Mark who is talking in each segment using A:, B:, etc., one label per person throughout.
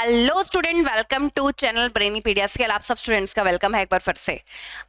A: Hello student, welcome to channel Brainypedia. के आप सब स्टूडेंट्स का वेलकम है एक बार फिर से।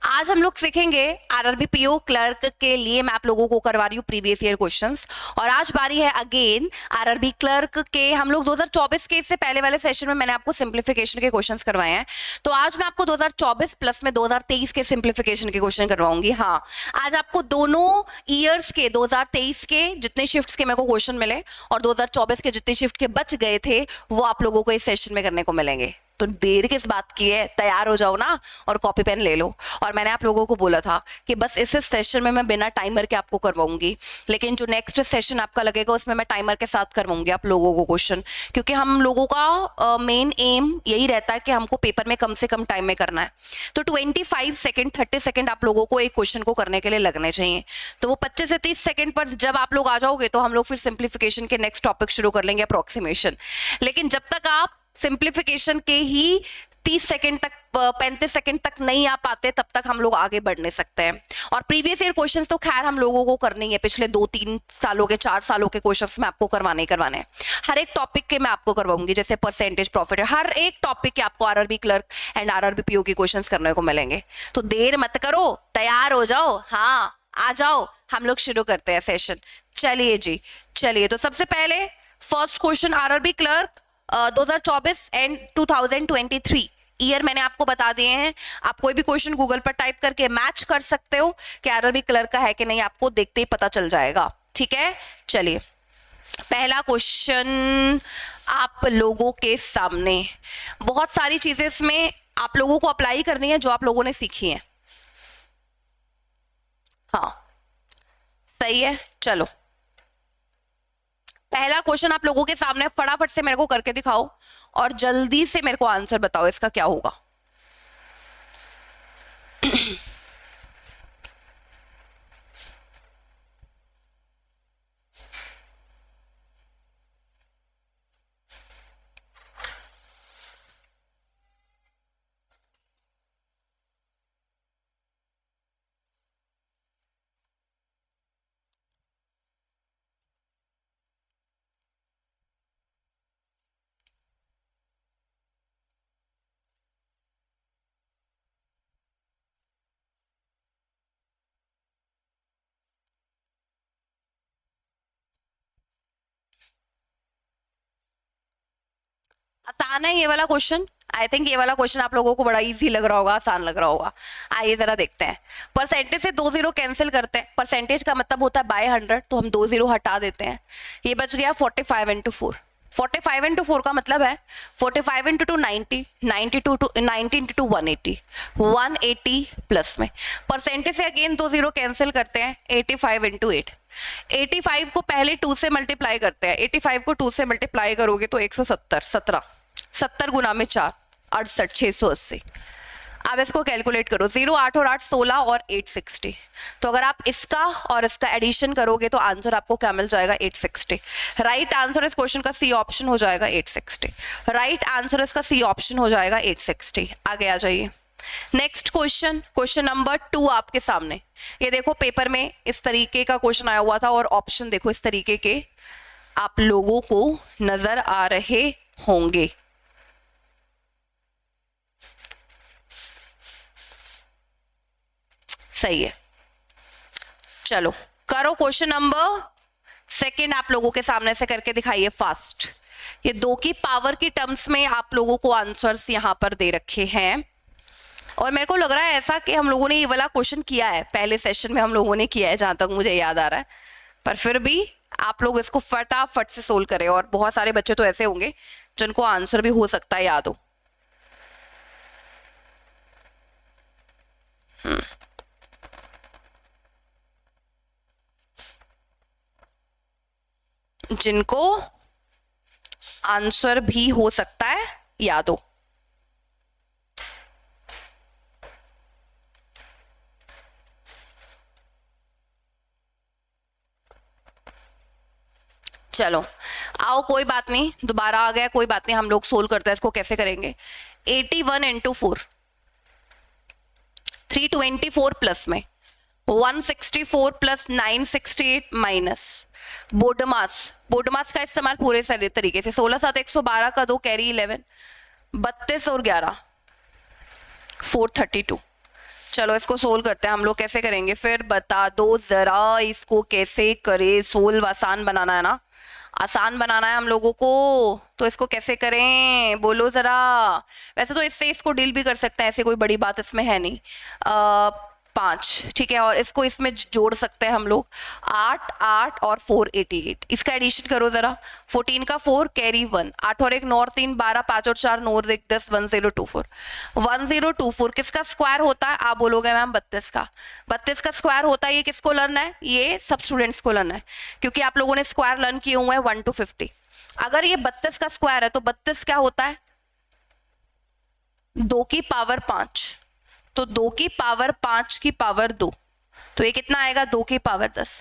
A: आज हम लोग सीखेंगे आरआरबी पीओ क्लर्क के लिए मैं आप लोगों को करवा रही हूँ प्रीवियस ईयर क्वेश्चंस, और आज बारी है अगेन आरआरबी क्लर्क के। हम लोग 2024 के इससे पहले वाले सेशन में मैंने आपको सिंप्लीफिकेशन के क्वेश्चंस करवाए हैं, तो आज मैं आपको 2024 प्लस में 2023 के सिंप्लीफिकेशन के क्वेश्चन करवाऊंगी। हाँ, आज आपको दोनों ईयर्स के 2023 के जितने शिफ्ट्स के मेरे को क्वेश्चन मिले और 2024 के जितने शिफ्ट के बच गए थे वो आप लोगों को इस सेशन में करने को मिलेंगे। तो देर किस बात की है, तैयार हो जाओ ना और कॉपी पेन ले लो। और मैंने आप लोगों को बोला था कि बस इस सेशन में मैं बिना टाइमर के आपको करवाऊंगी, लेकिन जो नेक्स्ट सेशन आपका लगेगा उसमें मैं टाइमर के साथ करवाऊंगी आप लोगों को क्वेश्चन, क्योंकि हम लोगों का मेन एम यही रहता है कि हमको पेपर में कम से कम टाइम में करना है। तो 25 सेकेंड 30 सेकेंड आप लोगों को एक क्वेश्चन को करने के लिए लगने चाहिए। तो वो 25 से 30 सेकेंड पर जब आप लोग आ जाओगे तो हम लोग फिर सिंप्लीफिकेशन के नेक्स्ट टॉपिक शुरू कर लेंगे, अप्रोक्सीमेशन। लेकिन जब तक आप सिंप्लीफिकेशन के ही 30 सेकंड तक 35 सेकंड तक नहीं आ पाते तब तक हम लोग आगे बढ़ नहीं सकते हैं। और प्रीवियस ईयर क्वेश्चंस तो खैर हम लोगों को करने ही है, पिछले 2-3 सालों के 4 सालों के क्वेश्चंस में आपको करवाने ही करवाने हैं। हर एक टॉपिक के मैं आपको करवाऊंगी, जैसे परसेंटेज प्रॉफिट है, हर एक टॉपिक के आपको RRB clerk and RRB PO के क्वेश्चंस करने को मिलेंगे। तो देर मत करो, तैयार हो जाओ। हाँ, आ जाओ, हम लोग शुरू करते हैं सेशन। चलिए जी, चलिए। तो सबसे पहले first question RRB clerk 2024 and 2023 year मैंने आपको बता दिए हैं। आप कोई भी क्वेश्चन गूगल पर टाइप करके मैच कर सकते हो कि आरआरबी क्लर्क का है कि नहीं, आपको देखते ही पता चल जाएगा। ठीक है, चलिए पहला क्वेश्चन आप लोगों के सामने। बहुत सारी चीजें इसमें आप लोगों को अप्लाई करनी है जो आप लोगों ने सीखी है। हाँ, सही है। चलो, पहला क्वेश्चन आप लोगों के सामने, फटाफट से मेरे को करके दिखाओ और जल्दी से मेरे को आंसर बताओ इसका क्या होगा। आसान है ये वाला क्वेश्चन। आई थिंक ये वाला क्वेश्चन आप लोगों को बड़ा इजी लग रहा होगा, आसान लग रहा होगा। आइए जरा देखते हैं। परसेंटेज से 2 0 कैंसिल करते हैं। परसेंटेज का मतलब होता है बाय 100, तो हम 2 0 हटा देते हैं। ये बच गया 45 इंटू 4। 45 इंटू 4 का मतलब है 45 इंटू 2 90, 90 इंटू 180, 180 प्लस में। परसेंटेज से अगेन 2 0 कैंसिल करते हैं। 85 इंटू 8, 85 को पहले 2 से मल्टीप्लाई करते हैं। 85 को 2 से मल्टीप्लाई करोगे तो 170, 70 गुना में 4, 68, 680। अब इसको कैलकुलेट करो, 0 8 और 8 16 और 860। तो अगर आप इसका और इसका एडिशन करोगे तो आंसर आपको क्या मिल जाएगा, 860। राइट आंसर इस क्वेश्चन का सी ऑप्शन हो जाएगा 860। राइट आंसर इसका सी ऑप्शन हो जाएगा 860। आगे आ जाइए। नेक्स्ट क्वेश्चन, क्वेश्चन नंबर 2 आपके सामने। ये देखो पेपर में इस तरीके का क्वेश्चन आया हुआ था और ऑप्शन देखो इस तरीके के आप लोगों को नजर आ रहे होंगे। सही है, चलो करो। क्वेश्चन नंबर 2 आप लोगों के सामने से करके दिखाइए फास्ट। ये 2 की पावर की टर्म्स में आप लोगों को आंसर्स यहां पर दे रखे हैं, और मेरे को लग रहा है ऐसा कि हम लोगों ने ये वाला क्वेश्चन किया है, पहले सेशन में हम लोगों ने किया है जहां तक मुझे याद आ रहा है। पर फिर भी आप लोग इसको फटाफट से सोल्व करें, और बहुत सारे बच्चे तो ऐसे होंगे जिनको आंसर भी हो सकता है याद हो। जिनको आंसर भी हो सकता है याद हो। चलो आओ, कोई बात नहीं, दोबारा आ गया, कोई बात नहीं, हम लोग सोल्व करते हैं इसको। कैसे करेंगे, 81 इंटू 4, 324 प्लस में 164 प्लस 968 माइनस बोडोमास का इस्तेमाल पूरे तरीके से 16 7 112 का 2 कैरी 11 32 और 11 432। चलो इसको सोल्व करते हैं हम लोग। कैसे करेंगे फिर बता दो जरा, इसको कैसे करे सोल्व? आसान बनाना है ना, आसान बनाना है हम लोगों को, तो इसको कैसे करें बोलो जरा। वैसे तो इससे इसको डील भी कर सकते हैं, ऐसे कोई बड़ी बात इसमें है नहीं। 5 ठीक है, और इसको इसमें जोड़ सकते हैं हम लोग 8 8 और 488। इसका एडिशन करो जरा। 14 का 4 कैरी 1, 8 और 1 9 और 3 12, 5 और 4 9 और 1 10 1024 1024 किसका स्क्वायर होता है? आप बोलोगे मैम 32 का। 32 का स्क्वायर होता है, ये किसको लर्न है? ये सब स्टूडेंट्स को लर्न है, क्योंकि आप लोगों ने स्क्वायर लर्न किए हुए हैं 1 to 50। अगर ये 32 का स्क्वायर है तो 32 क्या होता है? 2 की पावर 5, तो 2 की पावर 5 की पावर 2, तो ये कितना आएगा? 2 की पावर 10।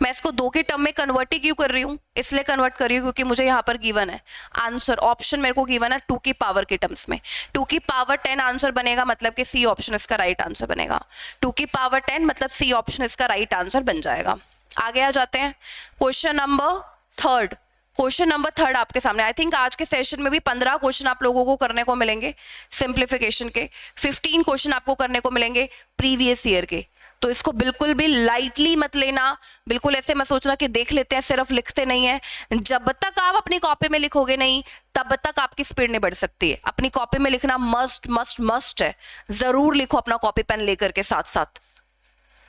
A: मैं इसको 2 के टर्म में कन्वर्ट ही क्यों कर रही हूँ? इसलिए कन्वर्ट कर रही हूँ क्योंकि मुझे यहाँ पर गिवन है आंसर, ऑप्शन मेरे को गिवन है 2 की पावर के टर्म्स में। 2 की पावर 10 आंसर बनेगा, मतलब कि सी ऑप्शन इसका राइट आंसर बनेगा। 2 की पावर 10 मतलब सी ऑप्शन इसका राइट आंसर बन जाएगा। आगे आ जाते हैं question number third. Question number third आपके सामने। आई थिंक आज के सेशन में भी 15 क्वेश्चन आप लोगों को करने को मिलेंगे सिंप्लीफिकेशन के, 15 क्वेश्चन आपको करने को मिलेंगे प्रीवियस ईयर के। तो इसको बिल्कुल भी लाइटली मत लेना, बिल्कुल ऐसे मत सोचना कि देख लेते हैं, सिर्फ लिखते नहीं है। जब तक आप अपनी कॉपी में लिखोगे नहीं तब तक आपकी स्पीड नहीं बढ़ सकती है। अपनी कॉपी में लिखना मस्ट मस्ट मस्ट है, जरूर लिखो अपना कॉपी पेन लेकर के साथ साथ।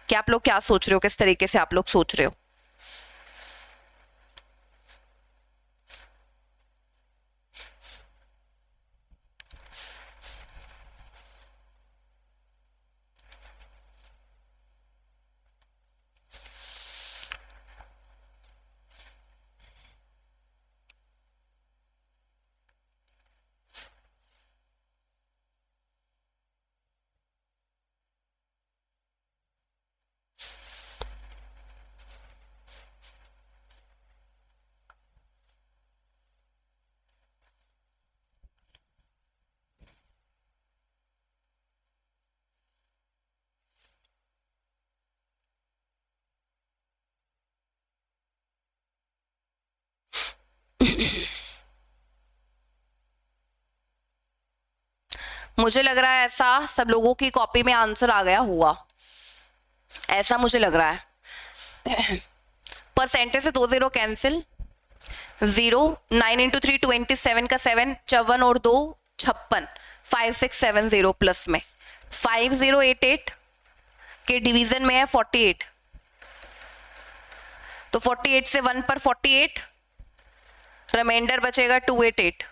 A: क्या आप लोग क्या सोच रहे हो, किस तरीके से आप लोग सोच रहे हो? मुझे लग रहा है ऐसा सब लोगों की कॉपी में आंसर आ गया हुआ, ऐसा मुझे लग रहा है। परसेंटेज से 2 0 कैंसिल, 0 9 इंटू 3 27 का 7 54 और 2 56 5670 प्लस में 5088 के डिवीजन में है 48, तो 48 से 1 पर 48, रिमाइंडर बचेगा 288।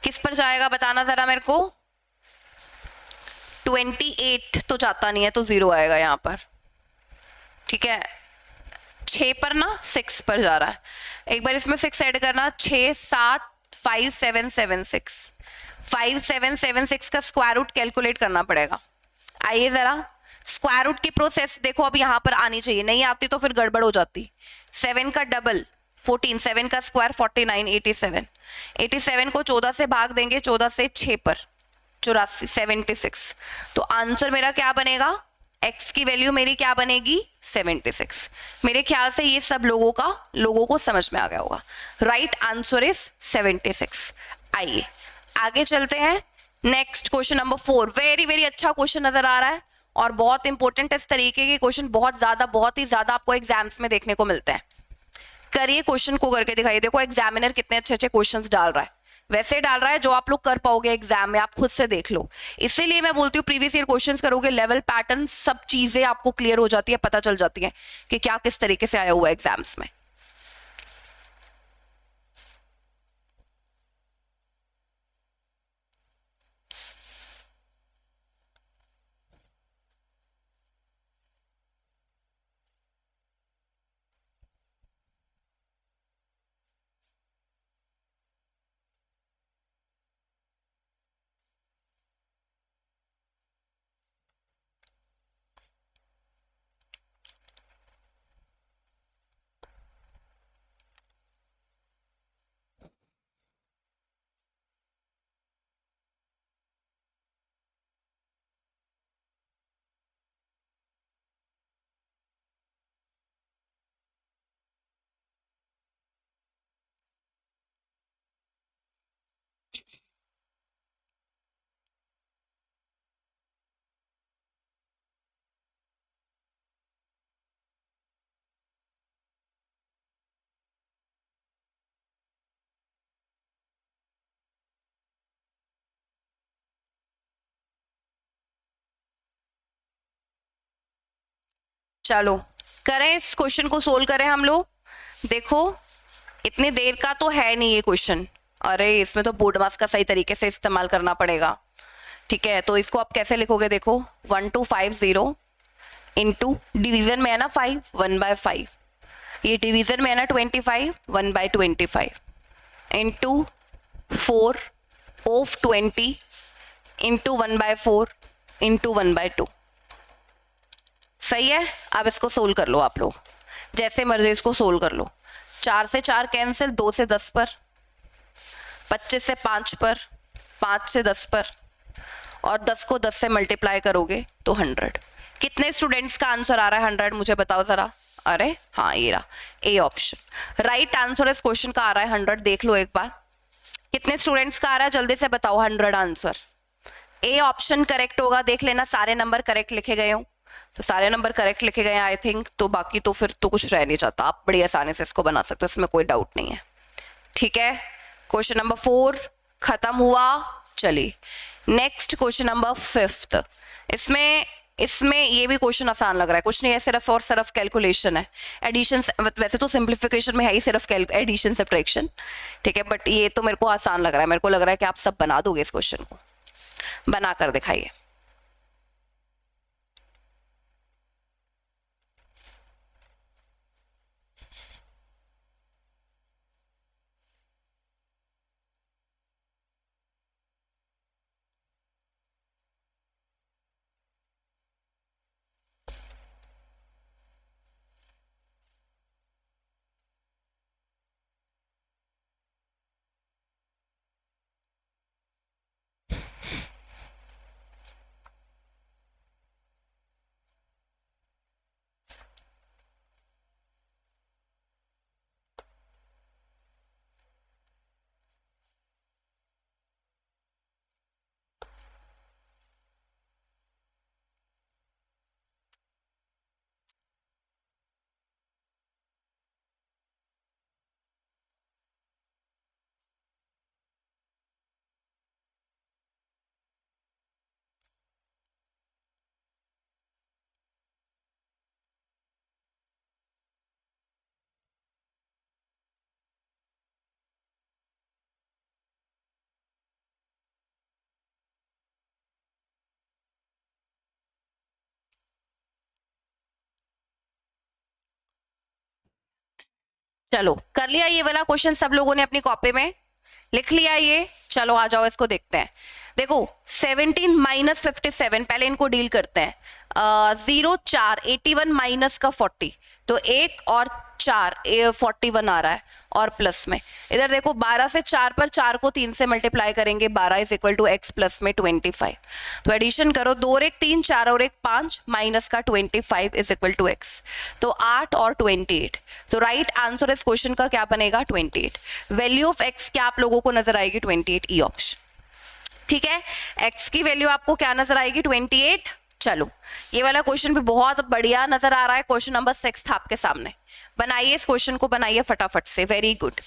A: किस पर जाएगा बताना जरा मेरे को? 28 तो जाता नहीं है, तो 0 आएगा यहाँ पर। ठीक है, 6 पर ना 6 पर जा रहा है, एक बार इसमें 6 ऐड करना, 6 7 5776 5776 का स्क्वायर रूट कैलकुलेट करना पड़ेगा। आइए जरा स्क्वायर रूट की प्रोसेस देखो, अब यहाँ पर आनी चाहिए, नहीं आती तो फिर गड़बड़ हो जाती। 7 का डबल 14, 7 का स्क्वायर 49, 87 87 को 14 से भाग देंगे, 14 से 6 पर 84 76, तो आंसर मेरा क्या बनेगा? x की वैल्यू मेरी क्या बनेगी? 76। मेरे ख्याल से ये सब लोगों को समझ में आ गया होगा। Right answer is 76। आइए आगे चलते हैं। Next question number 4, very very अच्छा क्वेश्चन नजर आ रहा है और बहुत इंपॉर्टेंट। इस तरीके के क्वेश्चन बहुत ही ज्यादा आपको एग्जाम्स में देखने को मिलते हैं। करिए क्वेश्चन को करके दिखाइए। देखो एग्जामिनर कितने अच्छे अच्छे क्वेश्चंस डाल रहा है, वैसे डाल रहा है जो आप लोग कर पाओगे एग्जाम में, आप खुद से देख लो। इसीलिए मैं बोलती हूँ प्रीवियस ईयर क्वेश्चंस करोगे, लेवल पैटर्न सब चीजें आपको क्लियर हो जाती है, पता चल जाती है कि क्या किस तरीके से आया हुआ है एग्जाम्स में। चलो करें इस क्वेश्चन को, सोल्व करें हम लोग। देखो इतनी देर का तो है नहीं ये क्वेश्चन, अरे इसमें तो बोर्ड मास का सही तरीके से इस्तेमाल करना पड़ेगा। ठीक है, तो इसको आप कैसे लिखोगे, देखो 1250 इंटू डिवीजन में है ना 5, 1/5, ये डिवीजन में है ना 25, 1/25 इंटू 4 ऑफ 20 इंटू 1/4 इंटू 1/2। सही है, अब इसको सोल्व कर लो आप लोग, जैसे मर्जी इसको सोल्व कर लो। 4 से 4 कैंसिल, 2 से 10 पर, 25 से 5 पर, 5 से 10 पर, और 10 को 10 से मल्टीप्लाई करोगे तो 100। कितने स्टूडेंट्स का आंसर आ रहा है 100, मुझे बताओ जरा। अरे हाँ ये रहा ए ऑप्शन, राइट आंसर इस क्वेश्चन का आ रहा है 100। देख लो एक बार कितने स्टूडेंट्स का आ रहा है, जल्दी से बताओ 100 आंसर। ए ऑप्शन करेक्ट होगा, देख लेना सारे नंबर करेक्ट लिखे गए हो, तो सारे नंबर करेक्ट लिखे गए आई थिंक, तो बाकी तो फिर तो कुछ रह नहीं जाता, आप बड़ी आसानी से इसको बना सकते हो, इसमें कोई डाउट नहीं है। ठीक है, क्वेश्चन नंबर 4 खत्म हुआ। चलिए नेक्स्ट क्वेश्चन नंबर 5। इसमें ये भी क्वेश्चन आसान लग रहा है, कुछ नहीं है, सिर्फ और सिर्फ कैलकुलेशन है, एडिशन, वैसे तो सिंप्लीफिकेशन में है ही सिर्फ एडिशन सब्ट्रैक्शन। ठीक है, बट ये तो मेरे को आसान लग रहा है, मेरे को लग रहा है कि आप सब बना दोगे इस क्वेश्चन को, बना कर दिखाइए। चलो कर लिया ये वाला क्वेश्चन सब लोगों ने अपनी कॉपी में लिख लिया ये, चलो आ जाओ इसको देखते हैं। देखो 17 माइनस 57, पहले इनको डील करते हैं। 0 4 81 माइनस का 40, तो 1 और 4 41 आ रहा है, और प्लस में इधर देखो 12 से 4 पर, 4 को 3 से मल्टीप्लाई करेंगे, 12 is equal to x plus में 25। तो एडिशन करो, 2 और 1 3, 4 और 1 5, माइनस का 25 इज इक्वल टू एक्स, तो 8 और 28। तो राइट आंसर इस क्वेश्चन का क्या बनेगा 28। वैल्यू ऑफ एक्स क्या आप लोगों को नजर आएगी 28, ई ऑप्शन। ठीक है, x की वैल्यू आपको क्या नजर आएगी 28। चलो ये वाला क्वेश्चन भी बहुत बढ़िया नजर आ रहा है, क्वेश्चन नंबर 6 आपके सामने, बनाइए इस क्वेश्चन को, बनाइए फटाफट से, वेरी गुड।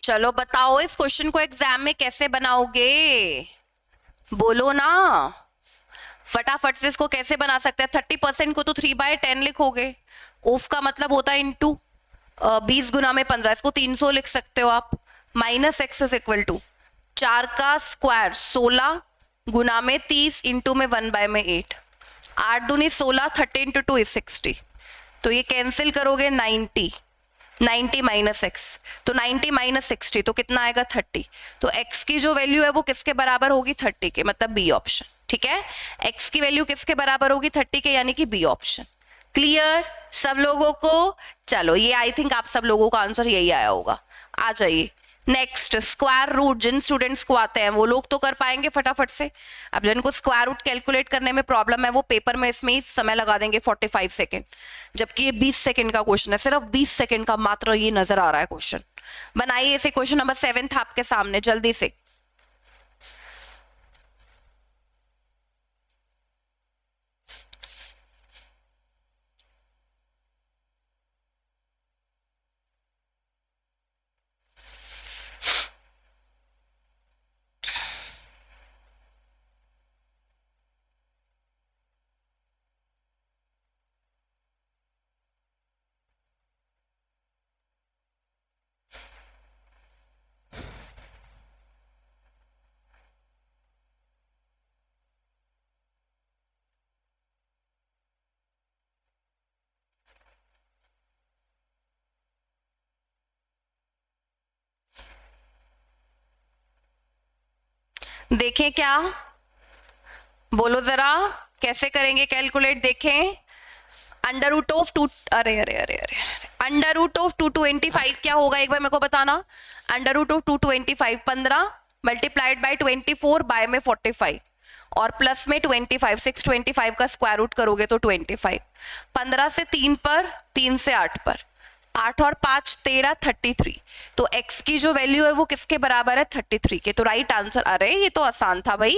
A: चलो बताओ इस क्वेश्चन को एग्जाम में कैसे बनाओगे, बोलो ना फटाफट से, इसको कैसे बना सकते हैं। 30% को तो 3/10 लिखोगे, ऑफ का मतलब होता है इंटू 20 गुना में 15, इसको 300 लिख सकते हो आप, minus x is equal to 4 का स्क्वायर 16 गुना में 30, इंटू में 1/8, 8 दूनी 16, 30 इंटू 2 इज 60, तो ये कैंसिल करोगे 90, 90 माइनस एक्स, तो 90 माइनस 60 तो कितना आएगा 30, तो x की जो वैल्यू है वो किसके बराबर होगी 30 के, मतलब बी ऑप्शन। ठीक है, x की वैल्यू किसके बराबर होगी 30 के, यानी कि बी ऑप्शन। क्लियर सब लोगों को? चलो ये आई थिंक आप सब लोगों का आंसर यही आया होगा। आ जाइए नेक्स्ट, स्क्वायर रूट। जिन स्टूडेंट्स को आते हैं वो लोग तो कर पाएंगे फटाफट से। अब जिनको स्क्वायर रूट कैलकुलेट करने में प्रॉब्लम है वो पेपर में इसमें ही समय लगा देंगे 45 सेकेंड, जबकि ये 20 सेकेंड का क्वेश्चन है, सिर्फ 20 सेकेंड का मात्र ये नजर आ रहा है क्वेश्चन। बनाइए इसे, क्वेश्चन नंबर 7 आपके सामने, जल्दी से। देखें क्या, बोलो जरा कैसे करेंगे कैलकुलेट, देखें। अंडर रूट ऑफ टू, अरे अरे अरे अरे, अंडर रूट ऑफ 225 क्या होगा एक बार मेरे को बताना। Under root of 225 15 multiplied by 24 by में 45 और प्लस में 25, 625 का स्क्वायर रूट करोगे तो 25, 15 से 3 पर, 3 से 8 पर, 8 और 5 13, 33, तो x की जो वैल्यू है वो किसके बराबर है 33 के, तो राइट आंसर। अरे ये तो आसान था भाई,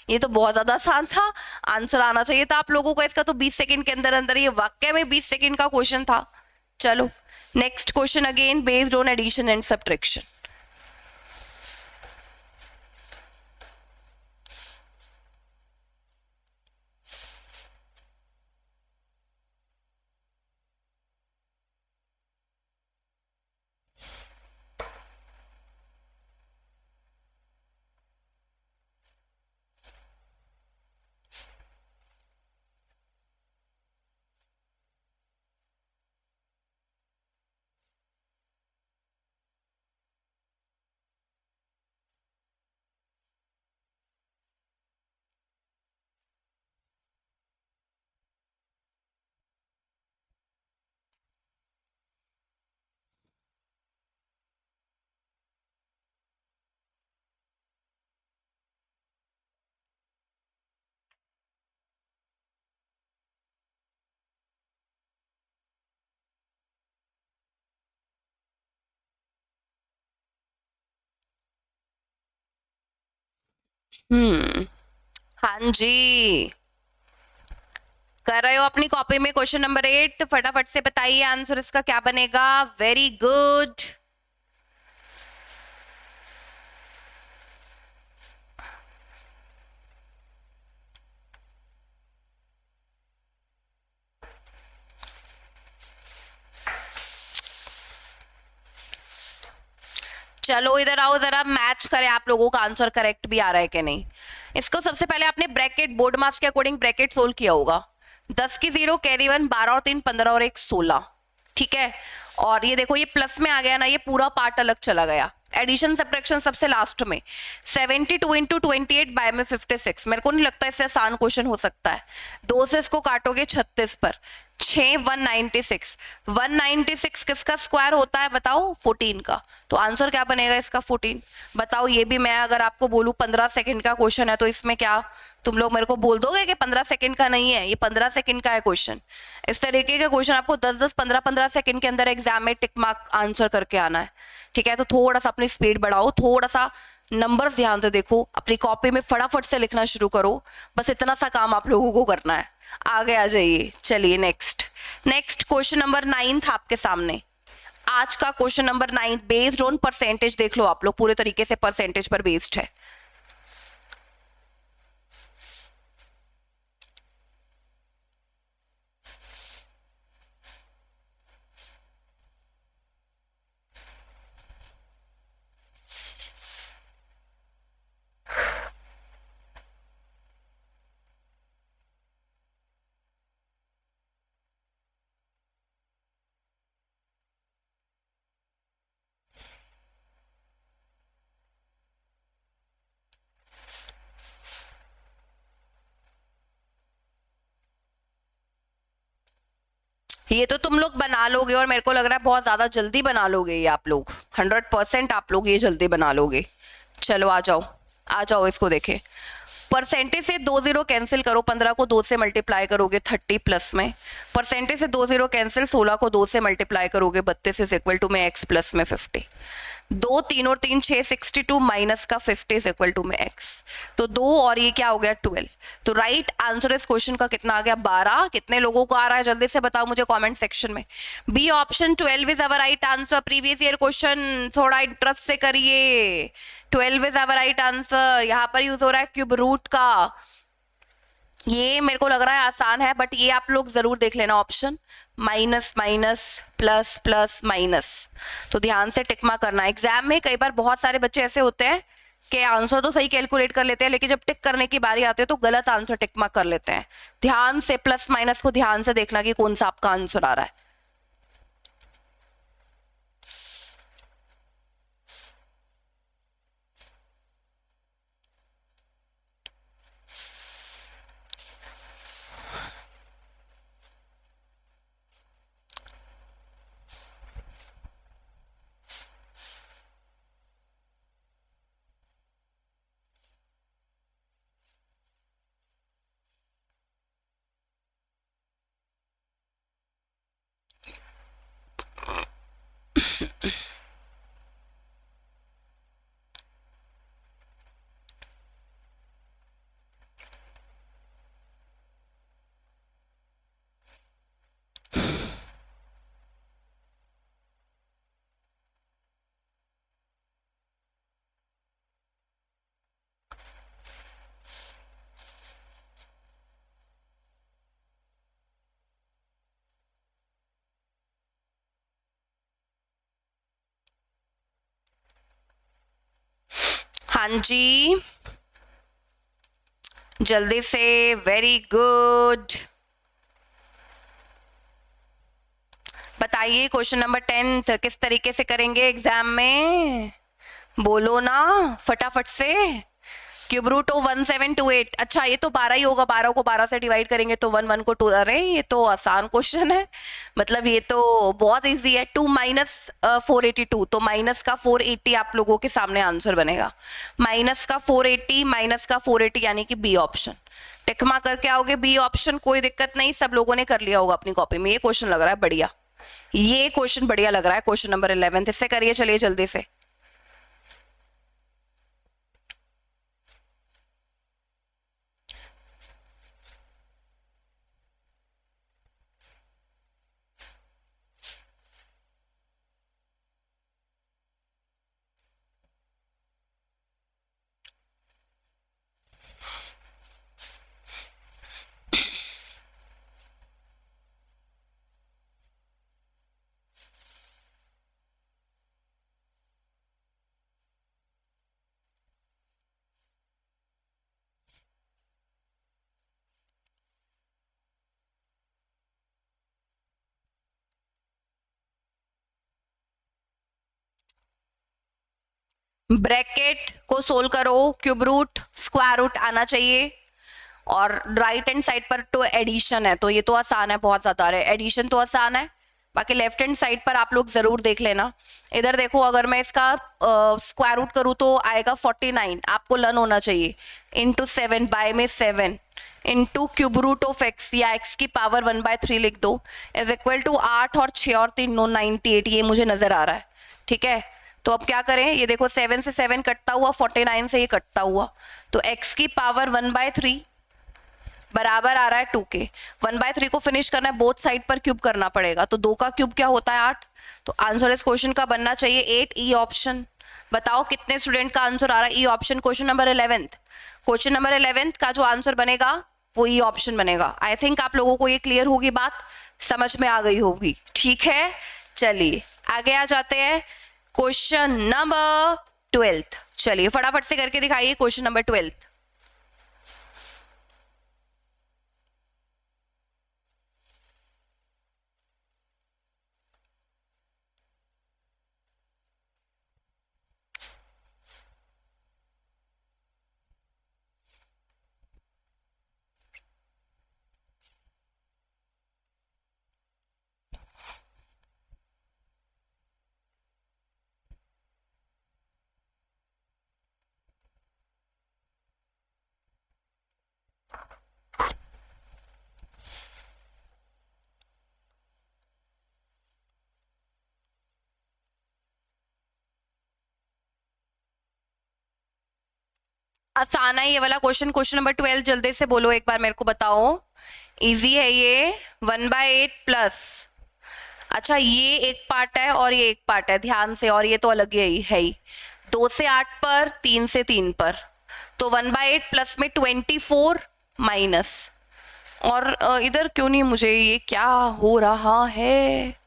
A: ये तो बहुत ज्यादा आसान था, आंसर आना चाहिए था आप लोगों को इसका तो 20 सेकंड के अंदर अंदर, ये वाकई में 20 सेकंड का क्वेश्चन था। चलो next question, again based on addition and subtraction. हाँ जी, कर रहे हो अपनी कॉपी में क्वेश्चन नंबर 8, तो फटाफट से बताइए आंसर इसका क्या बनेगा। वेरी गुड, चलो इधर आओ जरा, मैच करें आप लोगों का आंसर करेक्ट भी आ रहा है कि नहीं। इसको सबसे पहले आपने ब्रैकेट बोर्ड मास के अकॉर्डिंग ब्रैकेट सोल्व किया होगा। 10 की 0 कैरी 1, 12 और 3 15 और 1 16, ठीक है। और ये देखो ये प्लस में आ गया ना, ये पूरा पार्ट अलग चला गया। एडिशन सब्ट्रैक्शन सबसे लास्ट में, 72 इंटू 28 बाय में 56, मेरे को नहीं लगता इससे आसान क्वेश्चन हो सकता है। 2 से इसको काटोगे 36 पर, 6 196, 196 किसका स्क्वायर होता है बताओ 14 का, तो आंसर क्या बनेगा इसका 14। बताओ ये भी मैं अगर आपको बोलूं 15 सेकंड का क्वेश्चन है तो इसमें क्या तुम लोग मेरे को बोल दोगे कि 15 सेकंड का नहीं है, ये 15 सेकंड का है क्वेश्चन। इस तरीके का क्वेश्चन आपको 10-10 15-15 सेकंड के अंदर एग्जाम में टिक मार्क आंसर करके आना है, ठीक है। तो थोड़ा सा अपनी स्पीड बढ़ाओ, थोड़ा सा नंबर्स ध्यान से देखो, अपनी कॉपी में फटाफट से लिखना शुरू करो, बस इतना सा काम आप लोगों को करना है। आगे आ जाइए, चलिए नेक्स्ट क्वेश्चन नंबर 9 आपके सामने। आज का question number 9 based on percentage, देख लो आप लोग पूरे तरीके से परसेंटेज पर बेस्ड है। ये तो तुम लोग बना लोगे और मेरे को लग रहा है बहुत ज्यादा जल्दी बना लोगे ये आप लोग, 100% आप लोग ये जल्दी बना लोगे। चलो आ जाओ, आ जाओ इसको देखें। परसेंटेज से 2 जीरो कैंसिल करो, 15 को 2 से मल्टीप्लाई करोगे 30 प्लस में। परसेंटेज से 2 जीरो कैंसिल, 16 को 2 से मल्टीप्लाई करोगे 32 इज इक्वल टू में x प्लस में 50। 2 3 और 3 6 62 माइनस का 50 इज इक्वल टू में x। तो 2 और ये क्या हो गया 12। तो राइट आंसर इस क्वेश्चन का कितना आ गया 12। कितने लोगों को आ रहा है जल्दी से बताओ मुझे कमेंट सेक्शन में। B option 12 is our right answer. Previous year question थोड़ा इंटरेस्ट से करिए। 12 इज अवर राइट आंसर। यहाँ पर यूज हो रहा है क्यूब रूट का। ये मेरे को लग रहा है आसान है, बट ये आप लोग जरूर देख लेना option minus minus plus plus minus. तो ध्यान से टिक मार्क करना। एग्जाम में कई बार बहुत सारे बच्चे ऐसे होते हैं कि आंसर तो सही कैलकुलेट कर लेते हैं, लेकिन जब टिक करने की बारी आती है तो गलत आंसर टिक मार्क कर लेते हैं। ध्यान से प्लस माइनस को ध्यान से देखना कि कौन सा आपका आंसर आ रहा है। हाँ जी, जल्दी से। Very good. बताइए क्वेश्चन नंबर 10 किस तरीके से करेंगे एग्जाम में, बोलो ना फटाफट से। Cube root of 1728। अच्छा ये तो 12 ही होगा, 12 को 12 से डिवाइड करेंगे तो 1 1 को 2। अरे ये तो आसान क्वेश्चन है, मतलब ये तो बहुत इजी है। 2 माइनस 482, तो माइनस का 480 आप लोगों के सामने आंसर बनेगा। माइनस का 480 माइनस का 480 यानी कि बी ऑप्शन। टिकमा करके आओगे बी ऑप्शन, कोई दिक्कत नहीं, सब लोगों ने कर लिया होगा अपनी कॉपी में। ये क्वेश्चन लग रहा है बढ़िया, ये क्वेश्चन बढ़िया लग रहा है। क्वेश्चन नंबर 11 इससे करिए, चलिए जल्दी से। ब्रैकेट को सोल्व करो, क्यूब रूट स्क्वायर रूट आना चाहिए, और राइट हैंड साइड पर तो एडिशन है, तो ये तो आसान है, बहुत ज्यादा है एडिशन, तो आसान है। बाकी लेफ्ट हैंड साइड पर आप लोग जरूर देख लेना। इधर देखो, अगर मैं इसका स्क्वायर रूट करूँ तो आएगा 49, आपको लर्न होना चाहिए। इंटू 7 बाय में 7 into cube root of x या एक्स की पावर 1/3 लिख दो, इज इक्वल टू 8 और 6 और 3 9 98, ये मुझे नजर आ रहा है। ठीक है, तो अब क्या करें, ये देखो 7 से 7 कटता हुआ, 49 से ये कटता हुआ, तो x की पावर 1/3 बराबर आ रहा है 2k। 1/3 को फिनिश करना है, बोथ साइड पर क्यूब करना पड़ेगा, तो 2 का क्यूब क्या होता है 8। तो आंसर इस क्वेश्चन का बनना चाहिए 8, ई ऑप्शन। बताओ कितने स्टूडेंट का आंसर आ रहा है E option. Question number 11, question number 11 का जो आंसर बनेगा वो ई ऑप्शन बनेगा। आई थिंक आप लोगों को ये क्लियर होगी, बात समझ में आ गई होगी। ठीक है, चलिए आगे आ जाते हैं। क्वेश्चन नंबर 12, चलिए फटाफट से करके दिखाइए क्वेश्चन नंबर 12। आसान है ये वाला क्वेश्चन। क्वेश्चन नंबर 12 जल्दी से बोलो एक बार मेरे को बताओ। इजी है ये। 1/8 प्लस, अच्छा ये एक पार्ट है और ये एक पार्ट है, ध्यान से, और ये तो अलग ही है ही। 2 से 8 पर, 3 से 3 पर, तो 1/8 प्लस में 24 माइनस, और इधर क्यों नहीं, मुझे ये क्या हो रहा है।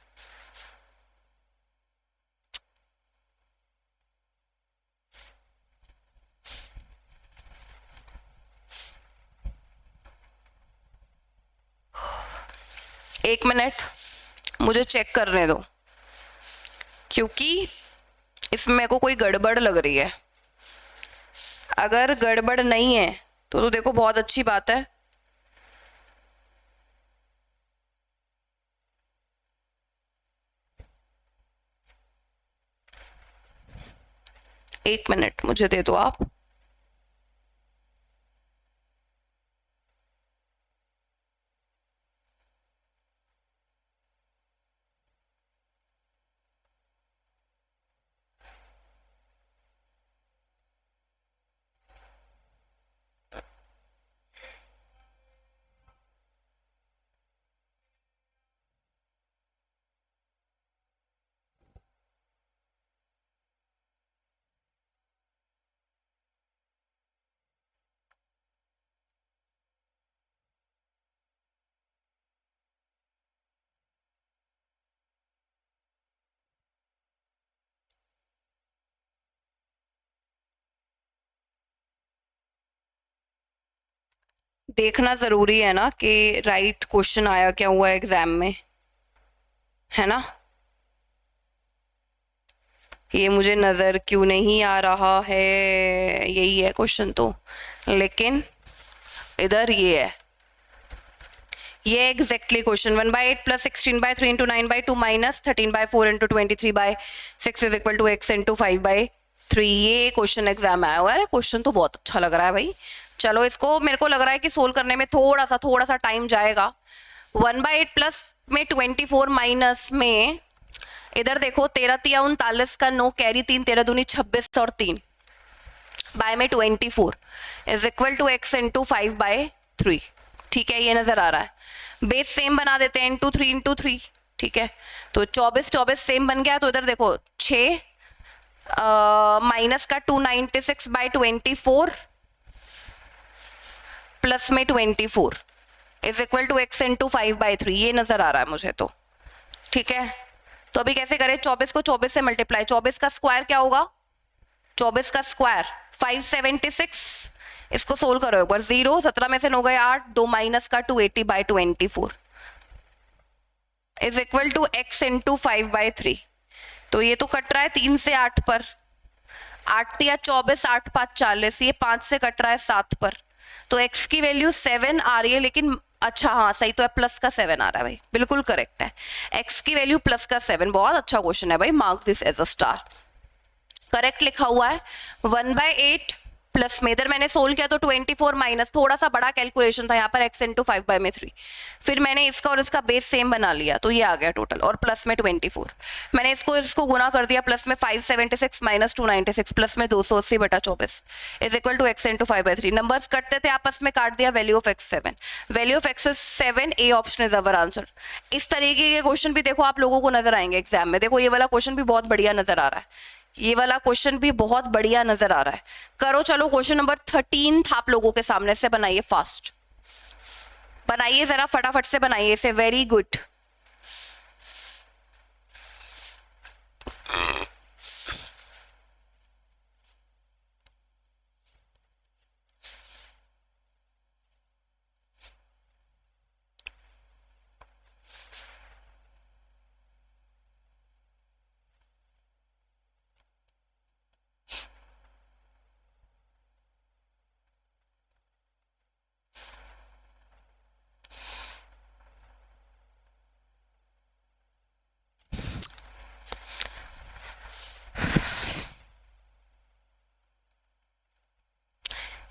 A: एक मिनट मुझे चेक करने दो, क्योंकि इसमें मेरे को कोई गड़बड़ लग रही है। अगर गड़बड़ नहीं है तो देखो बहुत अच्छी बात है। एक मिनट मुझे दे दो आप। देखना जरूरी है ना कि राइट क्वेश्चन आया क्या हुआ एग्जाम में, है ना। ये मुझे नजर क्यों नहीं आ रहा है, यही है क्वेश्चन तो, लेकिन इधर ये है, ये exactly question. 1/8 plus 16/3 into 9/2 minus 13/4 into 23/6 is equal to x into 5/3। ये क्वेश्चन एग्जाम में आया हुआ है। क्वेश्चन तो बहुत अच्छा लग रहा है भाई। चलो इसको मेरे को लग रहा है कि सोल्व करने में थोड़ा सा टाइम जाएगा। 1/8 प्लस में 24 माइनस में इधर देखो 13 तिया 39 का 9 कैरी 3 13 दूनी 26 और 3 बाय में 24 is equal to x into 5/3। ठीक है, ये नजर आ रहा है। बेस सेम बना देते हैं, इंटू 3 इंटू 3। ठीक है, तो 24 सेम बन गया। तो इधर देखो 6 माइनस का 296/24 प्लस में 24 is equal to x into 5/3। ये नजर आ रहा है मुझे तो। ठीक है, तो अभी कैसे करें, 24 को 24 से मल्टीप्लाई, 24 का स्क्वायर क्या होगा, 24 का स्क्वायर 576। इसको सोल्व करो एक बार। 0 17 में से 9 गए 8, 2 माइनस का 280/24 is equal to x into 5/3। तो ये तो कट रहा है 3 से 8 पर, 8 या 24, 8 5 40, ये 5 से कट रहा है 7 पर, तो x की वैल्यू 7 आ रही है। लेकिन अच्छा हाँ सही तो है, प्लस का 7 आ रहा है भाई, बिल्कुल करेक्ट है। x की वैल्यू प्लस का 7, बहुत अच्छा क्वेश्चन है भाई, mark this as a star. Correct लिखा हुआ है। 1/8 प्लस में इधर मैंने सोल्व किया तो 24 माइनस, थोड़ा सा बड़ा कैलकुलेशन था यहाँ पर, x इंटू 5/3। फिर मैंने इसका और इसका बेस सेम बना लिया तो ये आ गया टोटल, और प्लस में 24 मैंने इसको गुना कर दिया, प्लस में 576 माइनस 296 प्लस में 280/24 is equal to x into 5/3। Numbers कटते थे आपस में, काट दिया, value of x 7, value of x is 7, A option is our answer. इस तरीके के क्वेश्चन भी देखो आप लोगों को नजर आएंगे एग्जाम में। देखो ये वाला क्वेश्चन भी बहुत बढ़िया नजर आ रहा है, ये वाला क्वेश्चन भी बहुत बढ़िया नजर आ रहा है। करो चलो, क्वेश्चन नंबर 13 आप लोगों के सामने से बनाइए, फास्ट बनाइए, जरा फटाफट से बनाइए इसे, वेरी गुड।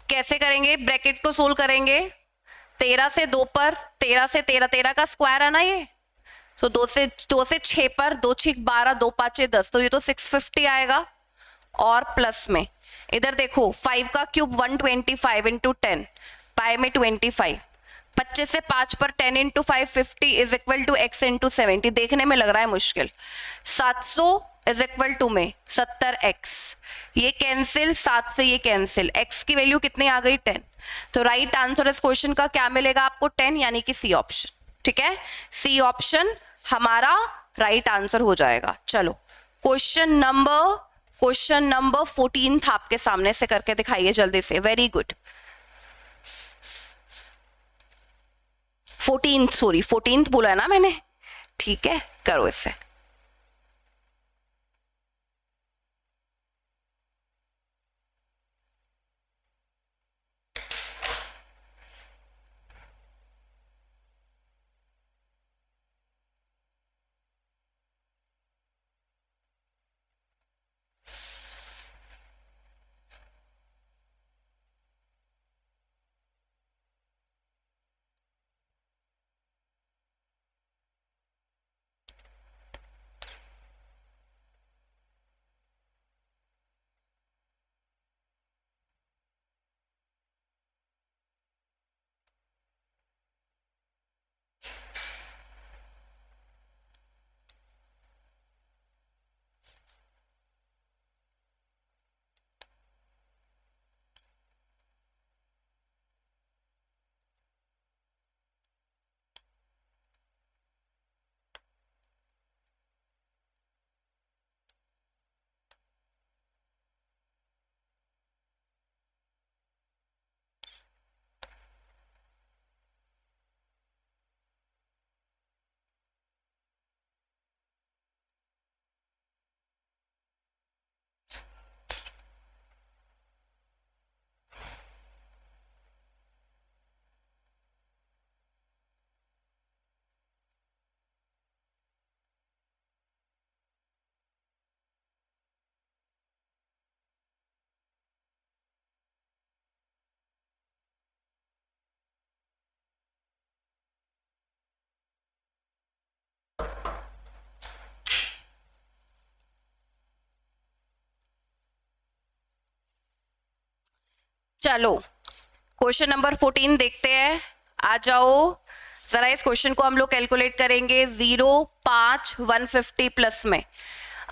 A: कैसे करेंगे, ब्रैकेट को सोल्व करेंगे। 13 से 2 पर, 13 से 13, 13 का स्क्वायर है ना ये, तो 2 से 6 पर, 2 6 12, 2 5 10, तो ये तो 650 आएगा। और प्लस में इधर देखो 5 का क्यूब 125 इंटू 10 पाई में 25, 25 से 5 पर 10 into 5 50 is equal to x into 70। देखने में लग रहा है मुश्किल। 700 इज इक्वल टू में 70x, ये कैंसिल, 7 से ये कैंसिल, x की वैल्यू कितनी आ गई 10। तो राइट आंसर इस क्वेश्चन का क्या मिलेगा आपको 10, यानी कि सी ऑप्शन। ठीक है, सी ऑप्शन हमारा राइट आंसर हो जाएगा। चलो क्वेश्चन नंबर 14 आपके सामने से करके दिखाइए जल्दी से। Very good. 14th बोला है ना मैंने, ठीक है, करो इसे। चलो क्वेश्चन नंबर 14 देखते हैं। आ जाओ जरा, इस क्वेश्चन को हम लोग कैलकुलेट करेंगे। 0 5 150 प्लस में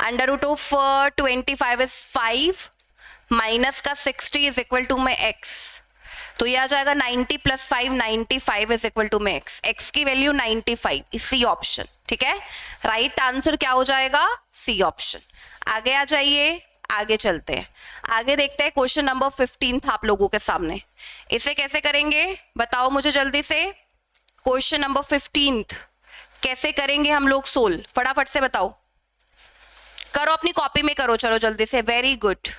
A: under root of 25 is 5 minus का 60 इज इक्वल टू में x, तो ये आ जाएगा 90 प्लस 5 95 इज इक्वल टू में x की वैल्यू 95, सी ऑप्शन। ठीक है, राइट आंसर क्या हो जाएगा, सी ऑप्शन। आगे आ जाइए, आगे चलते हैं, आगे देखते हैं। क्वेश्चन नंबर 15 था आप लोगों के सामने, इसे कैसे करेंगे बताओ मुझे जल्दी से। क्वेश्चन नंबर 15 कैसे करेंगे हम लोग सोल्व, फटाफट से बताओ। करो अपनी कॉपी में करो, चलो जल्दी से। Very good.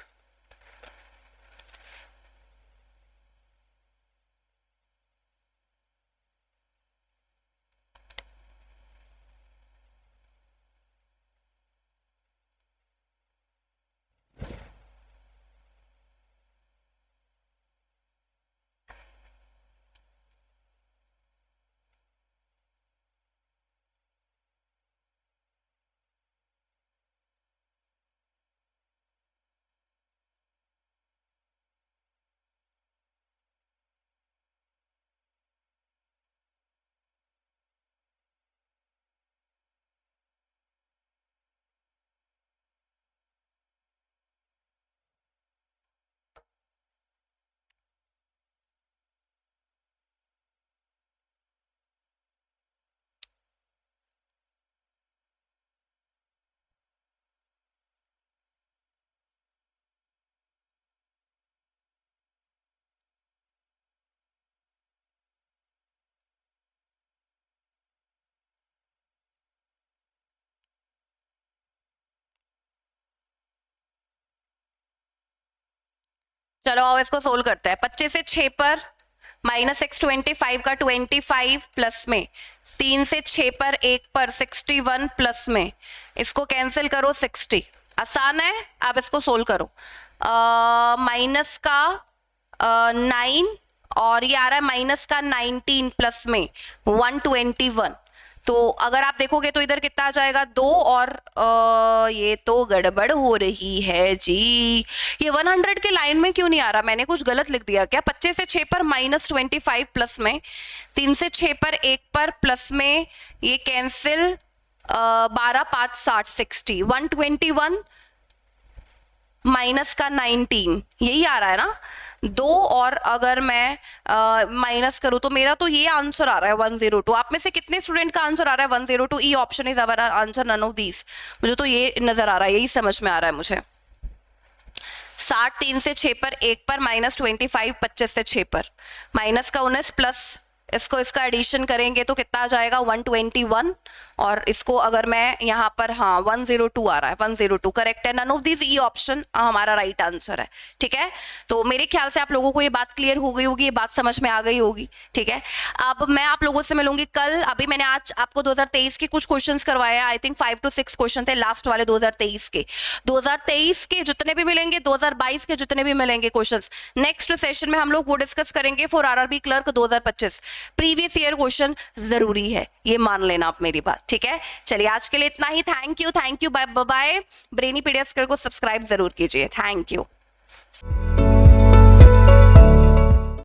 A: चलो आओ इसको सोल्व करते हैं। 25 से 6 पर माइनस एक्स 25 का 25 प्लस में 3 से 6 पर 1 पर 61 प्लस में इसको कैंसिल करो 60। आसान है, आप इसको सोल्व करो। माइनस का 9 और ये आ रहा है माइनस का 19 प्लस में 121, तो अगर आप देखोगे तो इधर कितना आ जाएगा 2 और ये तो गड़बड़ हो रही है जी। ये 100 के लाइन में क्यों नहीं आ रहा? मैंने कुछ गलत लिख दिया क्या? 25 से 6 पर -25 प्लस में 3 से 6 पर 1 पर प्लस में ये कैंसिल 12 5 60 60 121 माइनस का 19 यही आ रहा है ना। 2 और अगर मैं माइनस करूं तो मेरा तो ये आंसर आ रहा है 102। आप में से कितने स्टूडेंट का आंसर आ रहा है 102? E option is our answer, none of these. मुझे तो ये नजर आ रहा है, यही समझ में आ रहा है मुझे। 60 3 से 6 पर 1 पर -25 25 से 6 पर माइनस का 19 प्लस इसको इसका एडिशन करेंगे तो कितना आ जाएगा 121 और इसको अगर मैं यहाँ पर 102 आ रहा है, 102 करेक्ट है। None of this E option हमारा राइट आंसर है। ठीक है, तो मेरे ख्याल से आप लोगों को ये बात क्लियर हो गई होगी, ये बात समझ में आ गई होगी। ठीक है, अब मैं आप लोगों से मिलूंगी कल। अभी मैंने आज आपको 2023 के कुछ क्वेश्चन करवाए हैं, आई थिंक 5 to 6 क्वेश्चन थे लास्ट वाले 2023 के। 2023 के जितने भी मिलेंगे, 2022 के जितने भी मिलेंगे क्वेश्चन, नेक्स्ट सेशन में हम लोग वो डिस्कस करेंगे for RRB clerk 2025। Previous year question जरूरी है, ये मान लेना आप मेरी बात। ठीक है, चलिए आज के लिए इतना ही। Thank you, bye bye. Brainypedia skill को सब्सक्राइब जरूर कीजिए। Thank you.